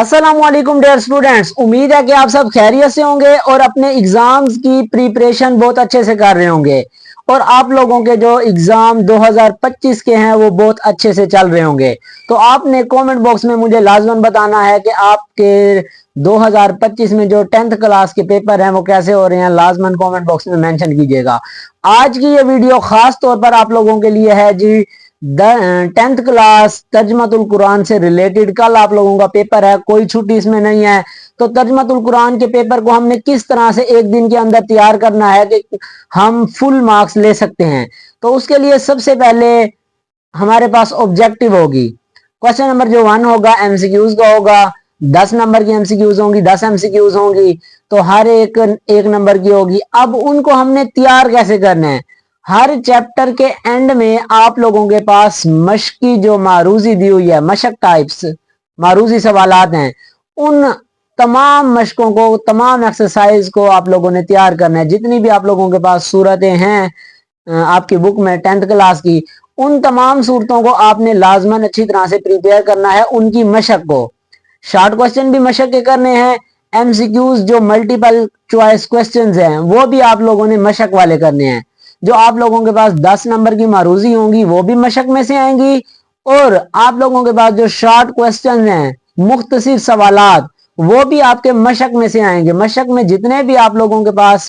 अस्सलामुअलैकुम dear students, उम्मीद है कि आप सब खैरियत से होंगे और अपने एग्जाम्स की प्रिपरेशन बहुत अच्छे से कर रहे होंगे और आप लोगों के जो एग्जाम 2025 के हैं वो बहुत अच्छे से चल रहे होंगे। तो आपने कमेंट बॉक्स में मुझे लाजमन बताना है कि आपके 2025 में जो 10th क्लास के पेपर हैं वो कैसे हो रहे हैं। लाजमन कमेंट बॉक्स में मेंशन कीजिएगा। आज की ये वीडियो खास तौर पर आप लोगों के लिए है जी 10th क्लास तर्जमातुल कुरान से रिलेटेड। कल आप लोगों का पेपर है, कोई छुट्टी इसमें नहीं है। तो तर्जमातुल कुरान के पेपर को हमने किस तरह से एक दिन के अंदर तैयार करना है कि हम फुल मार्क्स ले सकते हैं। तो उसके लिए सबसे पहले हमारे पास ऑब्जेक्टिव होगी। क्वेश्चन नंबर जो 1 होगा एमसीक्यूज का होगा। 10 नंबर की एमसीक्यूज होंगी, 10 एमसीक्यूज होंगी, तो हर एक नंबर की होगी। अब उनको हमने तैयार कैसे करना है। हर चैप्टर के एंड में आप लोगों के पास मशक की जो मारूजी दी हुई है, मशक टाइप्स मारूजी सवालात हैं, उन तमाम मशकों को, तमाम एक्सरसाइज को आप लोगों ने तैयार करना है। जितनी भी आप लोगों के पास सूरतें हैं आपकी बुक में 10th क्लास की, उन तमाम सूरतों को आपने लाजमन अच्छी तरह से प्रिपेयर करना है। उनकी मशक को, शॉर्ट क्वेश्चन भी मशक के करने हैं, एमसीक्यूज जो मल्टीपल चॉइस क्वेश्चंस हैं वो भी आप लोगों ने मशक वाले करने हैं। जो आप लोगों के पास 10 नंबर की मारूजी होंगी वो भी मशक में से आएंगी, और आप लोगों के पास जो शॉर्ट क्वेश्चन हैं, मुख्तसर सवालात, वो भी आपके मशक में से आएंगे। मशक में जितने भी आप लोगों के पास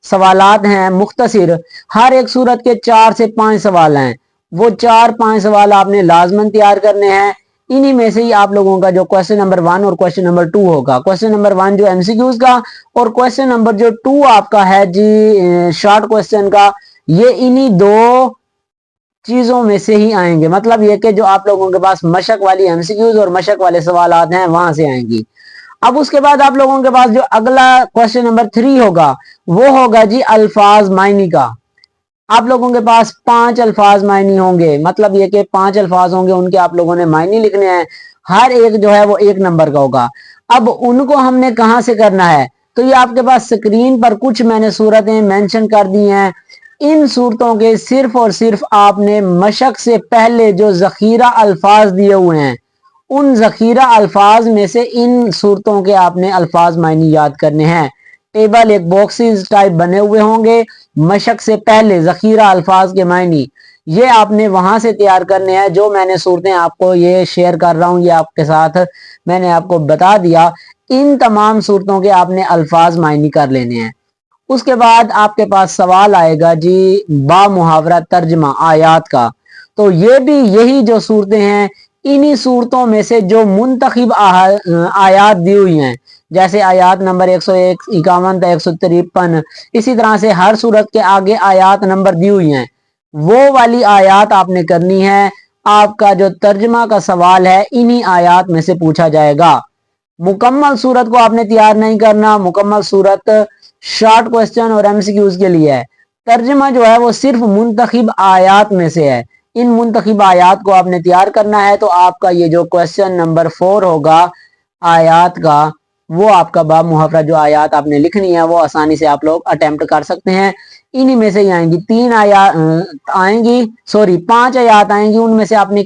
सवालात हैं मुख्तसर, हर एक सूरत के 4 से 5 सवाल हैं, वो 4-5 सवाल आपने लाजमन तैयार करने हैं। इन्हीं में से ही आप लोगों का जो क्वेश्चन नंबर 1 और क्वेश्चन नंबर 2 होगा। क्वेश्चन नंबर 1 जो एमसीक्यूज का और क्वेश्चन नंबर जो 2 आपका है जी शॉर्ट क्वेश्चन का, ये इन्हीं दो चीजों में से ही आएंगे। मतलब ये कि जो आप लोगों के पास मशक वाली एमसीक्यूज और मशक वाले सवालात हैं वहां से आएंगी। अब उसके बाद आप लोगों के पास जो अगला क्वेश्चन नंबर 3 होगा वो होगा जी अल्फाज मायनी का। आप लोगों के पास 5 अल्फाज मायनी होंगे। मतलब ये कि 5 अल्फाज होंगे, उनके आप लोगों ने मायनी लिखने हैं। हर एक जो है वो 1 नंबर का होगा। अब उनको हमने कहां से करना है, तो ये आपके पास स्क्रीन पर कुछ मैंने सूरतें मेंशन कर दी हैं। इन सूरतों के सिर्फ और सिर्फ आपने मशक से पहले जो जखीरा अल्फाज दिए हुए हैं, उन जखीरा अल्फाज में से इन सूरतों के आपने अल्फाज मायनी याद करने हैं। टेबल एक बॉक्सेस टाइप बने हुए होंगे, मशक से पहले जखीरा अल्फाज के मायनी ये आपने वहां से तैयार करने हैं। जो मैंने सूरतें आपको ये शेयर कर रहा हूं, ये आपके साथ मैंने आपको बता दिया। इन तमाम सूरतों के आपने अल्फाज मायनी कर लेने हैं। उसके बाद आपके पास सवाल आएगा जी बा मुहावरा तर्जमा आयात का। तो ये भी यही जो सूरतें हैं, इन्हीं सूरतों में से जो मुंतखब आयात दी हुई हैं, जैसे आयात नंबर 101, 51 था 153, इसी तरह से हर सूरत के आगे आयात नंबर दी हुई हैं, वो वाली आयात आपने करनी है। आपका जो तर्जमा का सवाल है इन्हीं आयात में से पूछा जाएगा। मुकम्मल सूरत को आपने तैयार नहीं करना। मुकम्मल सूरत शॉर्ट क्वेश्चन और एमसीक्यूज के लिए है। तर्जमा जो है वो सिर्फ मुंतखब आयात में से है। इन मुंतखब आयात को आपने तैयार करना है। तो आपका ये जो क्वेश्चन नंबर 4 होगा आयात का, वो आपका बा मुहावरा जो आयात आपने लिखनी है वो आसानी से आप लोग अटेम्प्ट कर सकते हैं। इन्हीं में से ही आएंगी 3 आयात आएंगी, सॉरी 5 आयात आएंगी। उनमें से आपने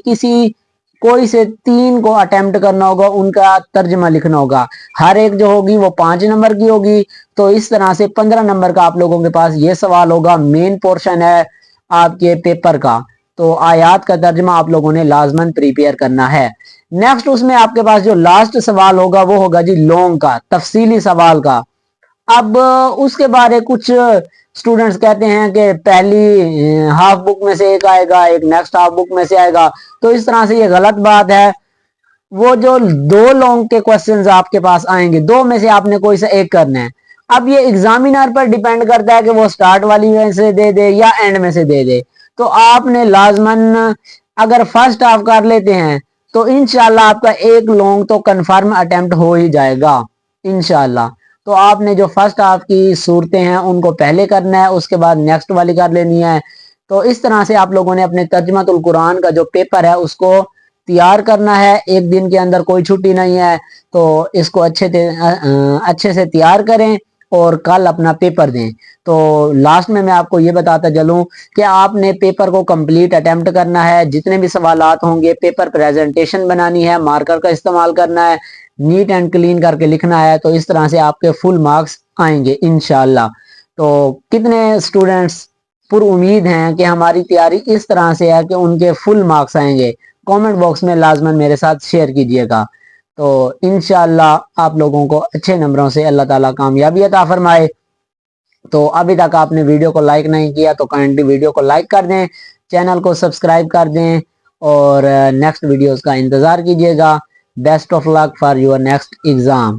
कोई से 3 को अटेम्प्ट करना होगा, उनका तर्जमा लिखना होगा। हर एक जो होगी वो 5 नंबर की होगी। तो इस तरह से 15 नंबर का आप लोगों के पास ये सवाल होगा। मेन पोर्शन है आपके पेपर का। तो आयात का तर्जमा आप लोगों ने लाजमन प्रिपेयर करना है। नेक्स्ट उसमें आपके पास जो लास्ट सवाल होगा वो होगा जी लॉन्ग का, तफसीली सवाल का। अब उसके बारे कुछ स्टूडेंट्स कहते हैं कि पहली हाफ बुक में से एक आएगा, एक नेक्स्ट हाफ बुक में से आएगा। तो इस तरह से ये गलत बात है। वो जो 2 लॉन्ग के क्वेश्चंस आपके पास आएंगे, 2 में से आपने कोई सा एक करना है। अब ये एग्जामिनर पर डिपेंड करता है कि वो स्टार्ट वाली में से दे दे या एंड में से दे दे। तो आपने लाजमन अगर फर्स्ट हाफ कर लेते हैं तो इंशाल्लाह आपका एक लॉन्ग तो कंफर्म अटेम्प्ट हो ही जाएगा इंशाल्लाह। तो आपने जो फर्स्ट हाफ की सूरतें हैं उनको पहले करना है, उसके बाद नेक्स्ट वाली कर लेनी है। तो इस तरह से आप लोगों ने अपने तर्जमातुल कुरान का जो पेपर है उसको तैयार करना है। एक दिन के अंदर कोई छुट्टी नहीं है, तो इसको अच्छे से तैयार करें اور کل اپنا پیپر دیں. تو لاسٹ میں آپ کو یہ بتاتا چلوں کہ آپ نے پیپر کو کمپلیٹ اٹیمپٹ کرنا ہے. جتنے بھی سوالات ہوں گے پیپر پریزنٹیشن بنانی ہے, مارکر کا استعمال کرنا ہے, نیٹ اینڈ کلین کر کے لکھنا ہے. تو اس طرح سے آپ کے فل مارکس آئیں گے انشاءاللہ. تو کتنے اسٹوڈنٹس پر امید ہیں کہ ہماری تیاری اس طرح سے ہے کہ ان کے فل مارکس آئیں گے؟ کامنٹ باکس میں لازماً میرے ساتھ شیئر کیجئے گا. تو انشاءاللہ آپ لوگوں کو اچھے نمبروں سے اللہ تعالیٰ کامیابی عطا فرمائے. تو ابھی تک آپ نے ویڈیو کو لائک نہیں کیا تو کائنڈلی ویڈیو کو لائک کر دیں, چینل کو سبسکرائب کر دیں اور نیکسٹ ویڈیوز کا انتظار کیجئے گا. Best of luck for your next exam.